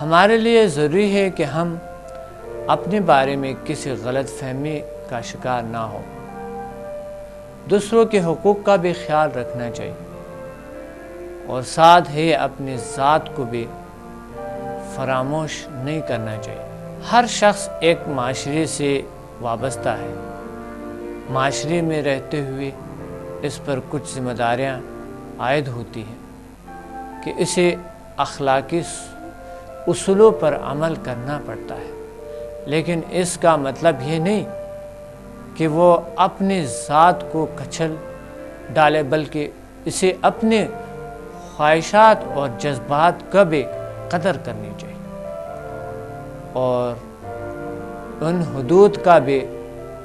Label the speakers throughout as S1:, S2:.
S1: ہمارے لیے ضروری ہے کہ ہم اپنے بارے میں کسی غلط فہمی کا شکار نہ ہو. دوسروں کے حقوق کا بھی خیال رکھنا چاہیے اور ساتھ ہی اپنی ذات کو بھی فراموش نہیں کرنا چاہیے. ہر شخص ایک معاشرے سے وابستہ ہے. معاشرے میں رہتے ہوئے اس پر کچھ ذمہ داریاں عائد ہوتی ہیں کہ اسے اخلاقی اصولوں پر عمل کرنا پڑتا ہے، لیکن اس کا مطلب یہ نہیں کہ وہ اپنی ذات کو کچل ڈالے، بلکہ اسے اپنے خواہشات اور جذبات کا بھی قدر کرنی چاہیے اور ان حدود کا بھی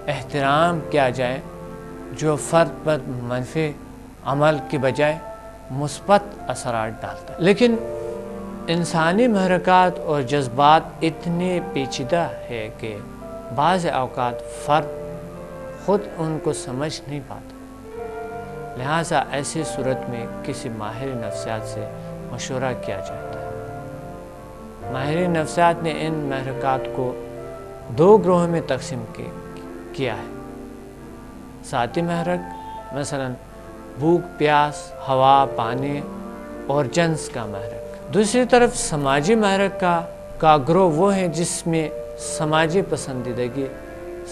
S1: احترام کیا جائے جو فرد پر منفی عمل کی بجائے مثبت اثرات ڈالتا ہے. لیکن انسانی محرکات اور جذبات اتنے پیچیدہ ہے کہ بعض اوقات فرد خود ان کو سمجھ نہیں پاتا. لہٰذا ایسی صورت میں کسی ماہر نفسیات سے مشورہ کیا جاتا ہے. ماہر نفسیات نے ان محرکات کو 2 گروہوں میں تقسیم کیا ہے. ذاتی محرک مثلا بھوک پیاس، ہوا، پانی اور جنس کا محرک. دوسری طرف سماجی محرک کا گروہ وہ ہیں جس میں سماجی پسندیدگی،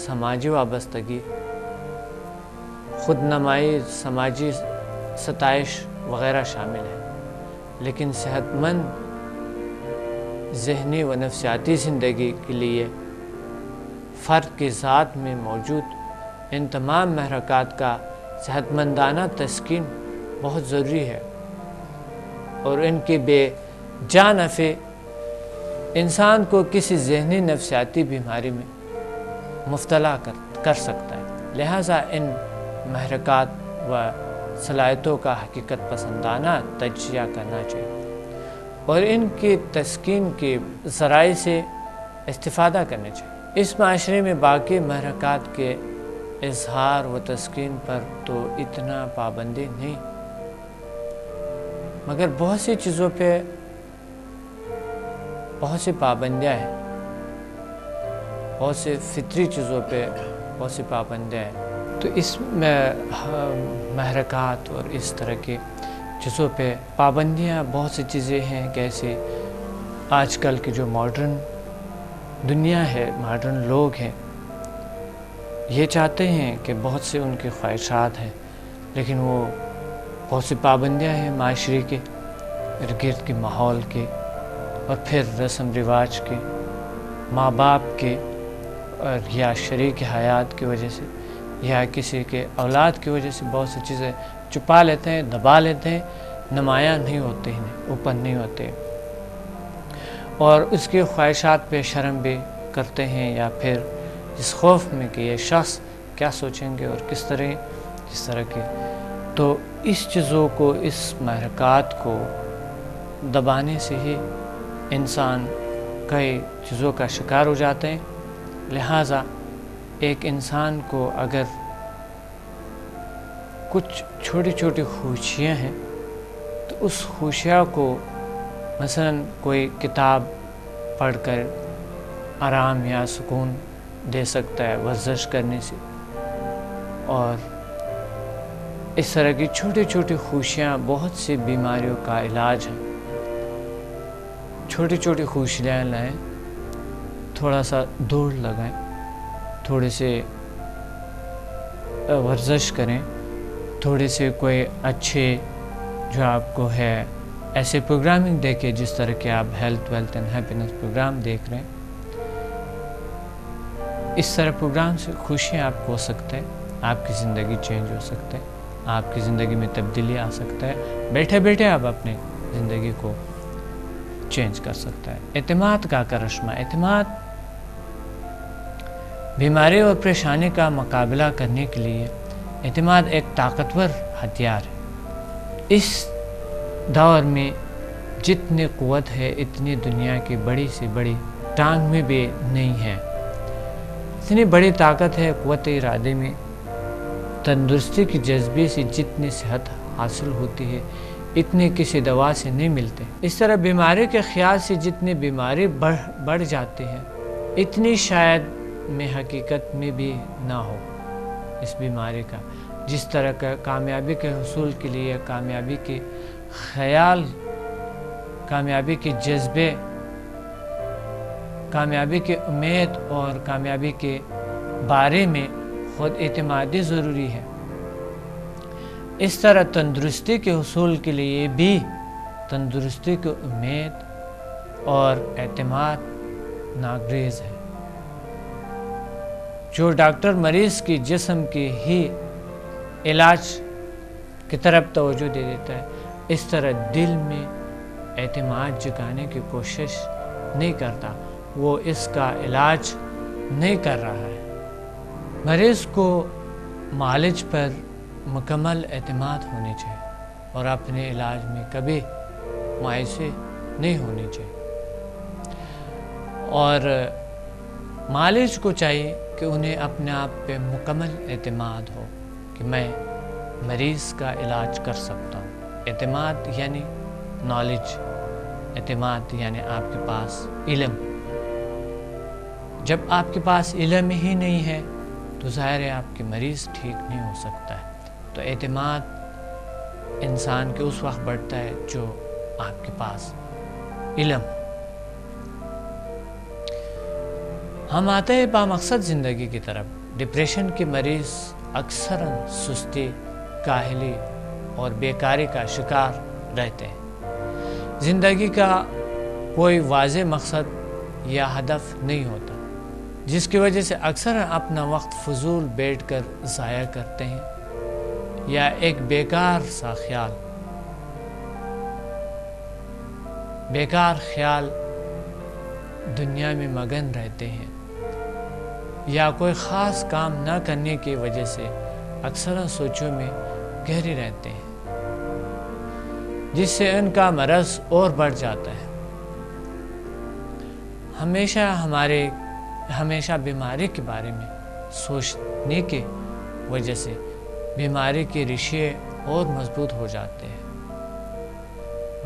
S1: سماجی وابستگی، خود نمائی، سماجی ستائش وغیرہ شامل ہے. لیکن صحت مند ذہنی و نفسیاتی زندگی کے لیے فرد کی ذات میں موجود ان تمام محرکات کا صحت مندانہ تسکین بہت ضروری ہے اور ان کی بے جا نفع انسان کو کسی ذہنی نفسیاتی بیماری میں مبتلا کر سکتا ہے. لہٰذا ان محرکات و صلاحیتوں کا حقیقت پسندانہ تجزیہ کرنا چاہیے اور ان کی تسکین کے ذرائع سے استفادہ کرنا چاہیے. اس معاشرے میں باقی محرکات کے اظہار و تسکین پر تو اتنا پابندی نہیں، مگر بہت سی چیزوں پہ بہت سی پابندیاں ہیں. بہت سے فطری چیزوں پہ بہت سی پابندیاں ہیں. تو اس محرکات اور اس طرح کی چیزوں پہ پابندیاں بہت سی چیزیں ہیں. کیسے آج کل کی جو ماڈرن دنیا ہے، ماڈرن لوگ ہیں، یہ چاہتے ہیں کہ بہت سے ان کی خواہشات ہیں، لیکن وہ بہت سی پابندیاں ہیں معاشرے کے، ارد گرد کے ماحول کے، اور پھر رسم رواج کے، ماں باپ کے، اور یا شریک حیات کی وجہ سے یا کسی کے اولاد کی وجہ سے بہت سی چیزیں چھپا لیتے ہیں، دبا لیتے ہیں، نمایاں نہیں ہوتے ہیں، اوپن نہیں ہوتے، اور اس کی خواہشات پہ شرم بھی کرتے ہیں، یا پھر اس خوف میں کہ یہ شخص کیا سوچیں گے اور کس طرح کے. تو اس چیزوں کو، اس محرکات کو دبانے سے ہی انسان کئی چیزوں کا شکار ہو جاتے ہیں. لہٰذا ایک انسان کو اگر کچھ چھوٹی چھوٹی خوشیاں ہیں تو اس خوشیاں کو مثلا کوئی کتاب پڑھ کر آرام یا سکون دے سکتا ہے ورزش کرنے سے، اور اس طرح کی چھوٹی چھوٹی خوشیاں بہت سی بیماریوں کا علاج ہیں. چھوٹی چھوٹی خوشیاں لائیں، تھوڑا سا دوڑ لگائیں، تھوڑے سے ورزش کریں، تھوڑے سے کوئی اچھے جو آپ کو ہے ایسے پروگرامنگ دیکھیں جس طرح کہ آپ health wealth and happiness programme دیکھ رہے ہیں. اس طرح پروگرام سے خوشیاں آپ کو ہو سکتے ہیں، آپ کی زندگی چینج ہو سکتے ہیں، آپ کی زندگی میں تبدیلی آ سکتا ہے. بیٹھے بیٹھے آپ اپنی زندگی کو چینج کر سکتا ہے. اعتماد کا کرشمہ. اعتماد بیماری اور پریشانی کا مقابلہ کرنے کے لیے اعتماد ایک طاقتور ہتھیار ہے. اس دور میں جتنی قوت ہے اتنی دنیا کی بڑی سے بڑی ٹانگ میں بھی نہیں ہے. اتنی بڑی طاقت ہے قوت ارادے میں. تندرستی کے جذبے سے جتنی صحت حاصل ہوتی ہے اتنے کسی دوا سے نہیں ملتے۔ اس طرح بیماری کے خیال سے جتنی بیماری بڑھ جاتی ہے اتنی شاید میں حقیقت میں بھی نہ ہو اس بیماری کا۔ جس طرح کا کامیابی کے حصول کے لیے کامیابی کے خیال، کامیابی کے جذبے، کامیابی کی امید اور کامیابی کے بارے میں خود اعتمادی ضروری ہے، اس طرح تندرستی کے حصول کے لیے بھی تندرستی کی امید اور اعتماد ناگزیر ہے۔ جو ڈاکٹر مریض کی جسم کی ہی علاج کی طرف توجہ دے دیتا ہے، اس طرح دل میں اعتماد جگانے کی کوشش نہیں کرتا، وہ اس کا علاج نہیں کر رہا ہے۔ مریض کو معالج پر مکمل اعتماد ہونی چاہیے اور اپنے علاج میں کبھی مایوسی نہیں ہونی چاہیے، اور معالج کو چاہیے کہ انہیں اپنے آپ پہ مکمل اعتماد ہو کہ میں مریض کا علاج کر سکتا ہوں۔ اعتماد یعنی نالج، اعتماد یعنی آپ کے پاس علم۔ جب آپ کے پاس علم ہی نہیں ہے تو ظاہر ہے آپ کے مریض ٹھیک نہیں ہو سکتا ہے۔ تو اعتماد انسان کے اس وقت بڑھتا ہے جو آپ کے پاس علم۔ ہم آتے ہیں بامقصد زندگی کی طرف۔ ڈپریشن کے مریض اکثر سستی، کاہلی اور بیکاری کا شکار رہتے ہیں۔ زندگی کا کوئی واضح مقصد یا ہدف نہیں ہوتا، جس کی وجہ سے اکثر اپنا وقت فضول بیٹھ کر ضائع کرتے ہیں یا ایک بیکار خیال دنیا میں مگن رہتے ہیں، یا کوئی خاص کام نہ کرنے کی وجہ سے اکثر سوچوں میں گہرے رہتے ہیں، جس سے ان کا مرض اور بڑھ جاتا ہے۔ ہمیشہ بیماری کے بارے میں سوچنے کی وجہ سے بیماری کے ریشے اور مضبوط ہو جاتے ہیں۔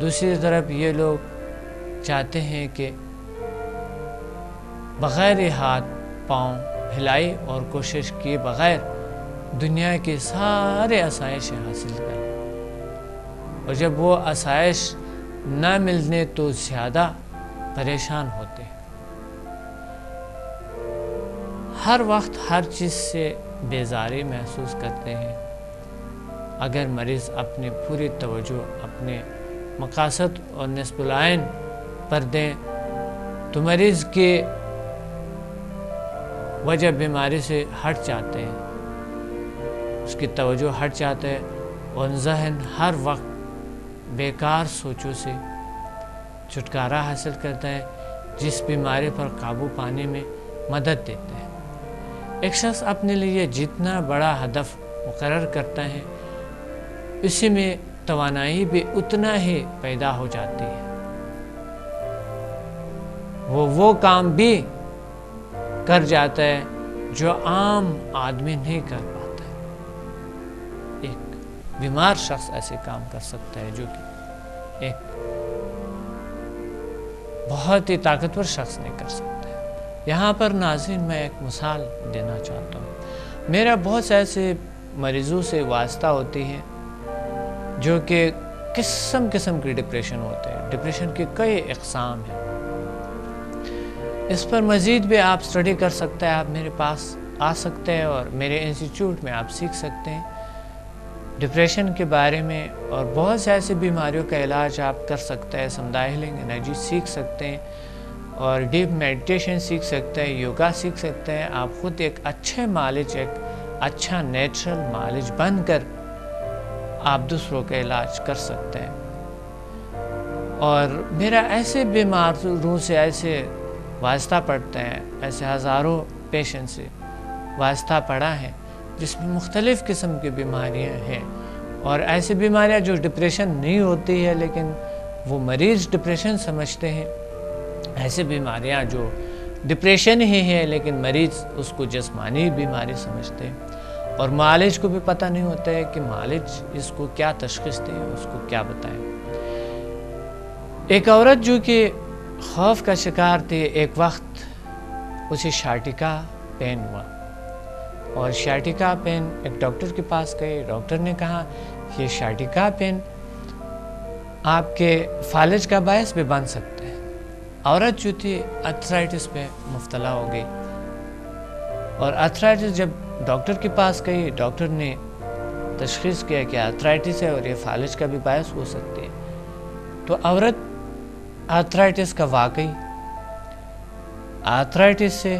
S1: دوسری طرف یہ لوگ چاہتے ہیں کہ بغیر ہاتھ پاؤں ہلائی اور کوشش کیے بغیر دنیا کے سارے آسائش حاصل کریں، اور جب وہ آسائش نہ ملنے تو زیادہ پریشان ہوتے ہیں۔ ہر وقت ہر چیز سے بیزاری محسوس کرتے ہیں۔ اگر مریض اپنی پوری توجہ اپنے مقاصد اور نصب العین پر دیں تو مریض کی وجہ بیماری سے ہٹ جاتے ہیں، اس کی توجہ ہٹ جاتا ہے اور ذہن ہر وقت بیکار سوچوں سے چھٹکارا حاصل کرتا ہے، جس بیماری پر قابو پانے میں مدد دیتا ہے۔ ایک شخص اپنے لیے جتنا بڑا ہدف مقرر کرتا ہے، اسی میں توانائی بھی اتنا ہی پیدا ہو جاتی ہے۔ وہ کام بھی کر جاتا ہے جو عام آدمی نہیں کر پاتا ہے۔ ایک بیمار شخص ایسے کام کر سکتا ہے جو کہ ایک بہت ہی طاقتور شخص نہیں کر سکتا ہے۔ یہاں پر ناظرین میں ایک مثال دینا چاہتا ہوں۔ میرا بہت سے ایسے مریضوں سے واسطہ ہوتی ہے جو کہ قسم کی ڈپریشن ہوتے ہیں۔ ڈپریشن کے کئی اقسام ہیں، اس پر مزید بھی آپ سٹڈی کر سکتے ہیں، آپ میرے پاس آ سکتے ہیں اور میرے انسٹیٹیوٹ میں آپ سیکھ سکتے ہیں ڈپریشن کے بارے میں، اور بہت سے ایسی بیماریوں کا علاج آپ کر سکتے ہیں۔ سمدھا ہیلنگ انرجی سیکھ سکتے ہیں اور ڈیپ میڈیٹیشن سیکھ سکتے ہیں، یوگا سیکھ سکتے ہیں۔ آپ خود ایک اچھے معالج، ایک اچھا نیچرل معالج بن کر آپ دوسروں کا علاج کر سکتے ہیں۔ اور میرا ایسے بیماروں سے ایسے واسطہ پڑتا ہے، ایسے ہزاروں پیشنٹ سے واسطہ پڑا ہے جس میں مختلف قسم کی بیماریاں ہیں، اور ایسی بیماریاں جو ڈپریشن نہیں ہوتی ہے لیکن وہ مریض ڈپریشن سمجھتے ہیں، ایسی بیماریاں جو ڈپریشن ہی ہے لیکن مریض اس کو جسمانی بیماری سمجھتے ہیں، اور معالج کو بھی پتہ نہیں ہوتا ہے کہ معالج اس کو کیا تشخیص دے، اس کو کیا بتائے۔ ایک عورت جو کہ خوف کا شکار تھی، ایک وقت اسے شائٹکا پین ہوا، اور شائٹکا پین ایک ڈاکٹر کے پاس گئے۔ ڈاکٹر نے کہا یہ شائٹکا پین آپ کے فالج کا باعث بھی بن سکتا ہے۔ عورت جو تھی آرتھرائٹس پہ مبتلا ہو گئی، اور آرتھرائٹس جب ڈاکٹر کے پاس گئی، ڈاکٹر نے تشخیص کیا کہ آرتھرائٹس ہے اور یہ فالج کا بھی باعث ہو سکتی ہے۔ تو عورت آرتھرائٹس کا واقعی آرتھرائٹس سے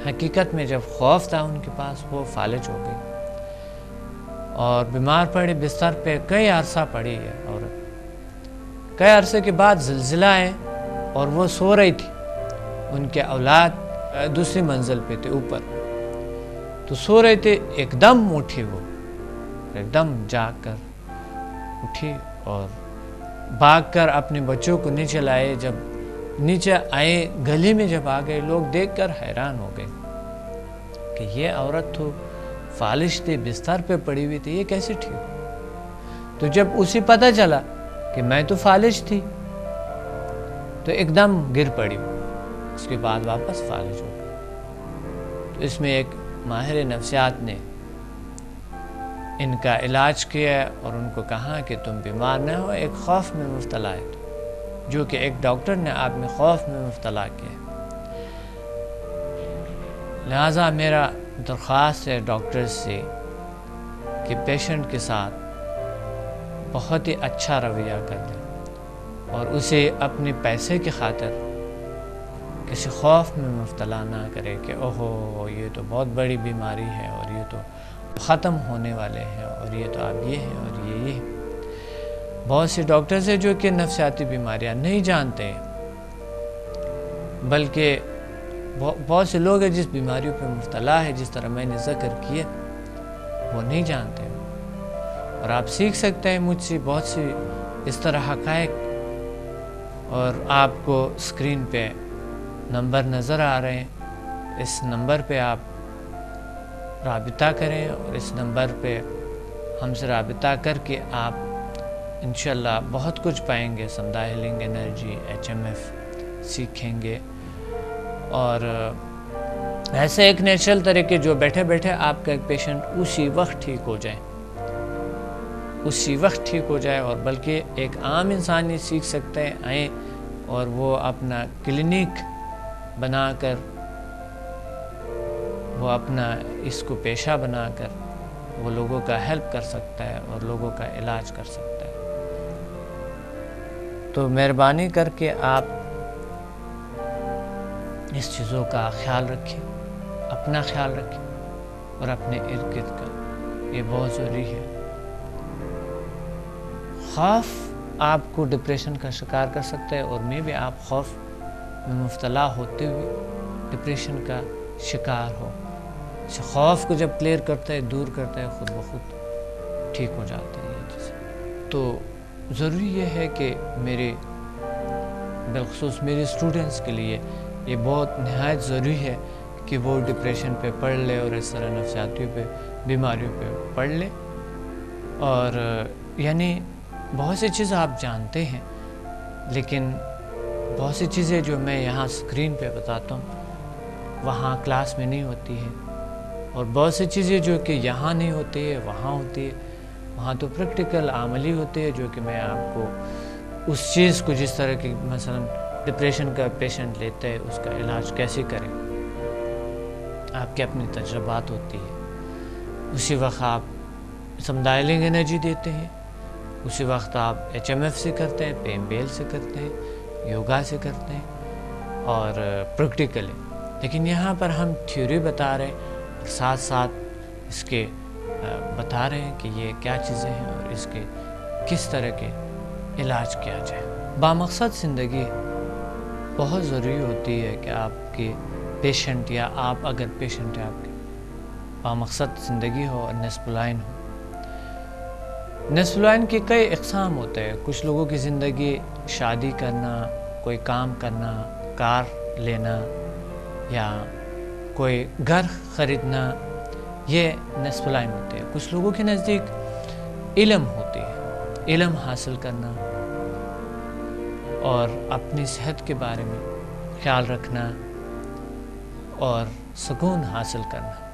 S1: حقیقت میں جب خوف تھا ان کے پاس، وہ فالج ہو گئی اور بیمار پڑی، بستر پہ کئی عرصہ پڑی ہے عورت۔ کئی عرصے کے بعد زلزلہ ہے اور وہ سو رہی تھی، ان کے اولاد دوسری منزل پہ تھے اوپر، تو سو رہے تھے، ایک دم اٹھی، وہ ایک دم جاگ کر اٹھی اور بھاگ کر اپنے بچوں کو نیچے لائے۔ جب نیچے آئے، گلی میں جب آ گئے، لوگ دیکھ کر حیران ہو گئے کہ یہ عورت تو فالج تھی، بستر پہ پڑی ہوئی تھی، یہ کیسے ٹھیک ہو؟ تو جب اسے پتہ چلا کہ میں تو فالج تھی، تو ایک دم گر پڑی، اس کے بعد واپس فالج ہو گئی۔ تو اس میں ایک ماہر نفسیات نے ان کا علاج کیا اور ان کو کہا کہ تم بیمار نہ ہو، ایک خوف میں مبتلا ہے، جو کہ ایک ڈاکٹر نے آپ میں خوف میں مبتلا کیا۔ لہٰذا میرا درخواست ہے ڈاکٹر سے کہ پیشنٹ کے ساتھ بہت ہی اچھا رویہ کر لیں اور اسے اپنے پیسے کی خاطر کسی خوف میں مبتلا نہ کرے کہ اوہو یہ تو بہت بڑی بیماری ہے اور یہ تو ختم ہونے والے ہیں اور یہ تو اب یہ ہے اور یہ بہت سے ڈاکٹرز ہیں جو کہ نفسیاتی بیماریاں نہیں جانتے، بلکہ بہت سے لوگ ہیں جس بیماریوں پہ مبتلا ہے، جس طرح میں نے ذکر کیا، وہ نہیں جانتے۔ اور آپ سیکھ سکتے ہیں مجھ سے بہت سی اس طرح حقائق، اور آپ کو اسکرین پہ نمبر نظر آ رہے ہیں، اس نمبر پہ آپ رابطہ کریں اور اس نمبر پہ ہم سے رابطہ کر کے آپ انشاءاللہ بہت کچھ پائیں گے، سمدھا ہیلنگ انرجی، HMF سیکھیں گے، اور ایسے ایک نیچرل طریقے جو بیٹھے بیٹھے آپ کا ایک پیشنٹ اسی وقت ٹھیک ہو جائے، اسی وقت ٹھیک ہو جائے، اور بلکہ ایک عام انسان یہ سیکھ سکتے ہیں، آئیں اور وہ اپنا کلینک بنا کر، وہ اپنا اس کو پیشہ بنا کر وہ لوگوں کا ہیلپ کر سکتا ہے اور لوگوں کا علاج کر سکتا ہے۔ تو مہربانی کر کے آپ اس چیزوں کا خیال رکھیں، اپنا خیال رکھیں اور اپنے ارد گرد کا، یہ بہت ضروری ہے۔ خوف آپ کو ڈپریشن کا شکار کر سکتا ہے، اور میں بھی آپ خوف میں مبتلا ہوتے ہوئے ڈپریشن کا شکار ہو۔ خوف کو جب کلیئر کرتا ہے، دور کرتا ہے، خود بخود ٹھیک ہو جاتا ہے یہ چیز۔ تو ضروری یہ ہے کہ میرے بالخصوص میرے اسٹوڈنٹس کے لیے یہ بہت نہایت ضروری ہے کہ وہ ڈپریشن پہ پڑھ لے اور اس طرح نفسیاتیوں پہ، بیماریوں پہ پڑھ لے، اور یعنی بہت سی چیزیں آپ جانتے ہیں، لیکن بہت سی چیزیں جو میں یہاں اسکرین پہ بتاتا ہوں وہاں کلاس میں نہیں ہوتی ہے، اور بہت سی چیزیں جو کہ یہاں نہیں ہوتی ہے وہاں ہوتی ہے، وہاں تو پریکٹیکل عملی ہوتی ہے، جو کہ میں آپ کو اس چیز کو، جس طرح کی مثلا ڈپریشن کا پیشنٹ لیتا ہے، اس کا علاج کیسے کریں، آپ کے اپنی تجربات ہوتی ہے، اسی وقت آپ سمدھا ہیلنگ انرجی دیتے ہیں، اسی وقت آپ HMF سے کرتے ہیں، PMBL سے کرتے ہیں، یوگا سے کرتے ہیں، اور پریکٹیکلی۔ لیکن یہاں پر ہم تھیوری بتا رہے ہیں اور ساتھ ساتھ اس کے بتا رہے ہیں کہ یہ کیا چیزیں ہیں اور اس کے کس طرح کے علاج کیا جائے۔ بامقصد زندگی بہت ضروری ہوتی ہے کہ آپ کے پیشنٹ، یا آپ اگر پیشنٹ ہے آپ کے، بامقصد زندگی ہو اور نصب لائن ہو۔ نصب لائن کے کئی اقسام ہوتے ہیں۔ کچھ لوگوں کی زندگی شادی کرنا، کوئی کام کرنا، کار لینا، یا کوئی گھر خریدنا، یہ نصف العلم ہوتے ہیں۔ کچھ لوگوں کے نزدیک علم ہوتے ہیں، علم حاصل کرنا اور اپنی صحت کے بارے میں خیال رکھنا اور سکون حاصل کرنا۔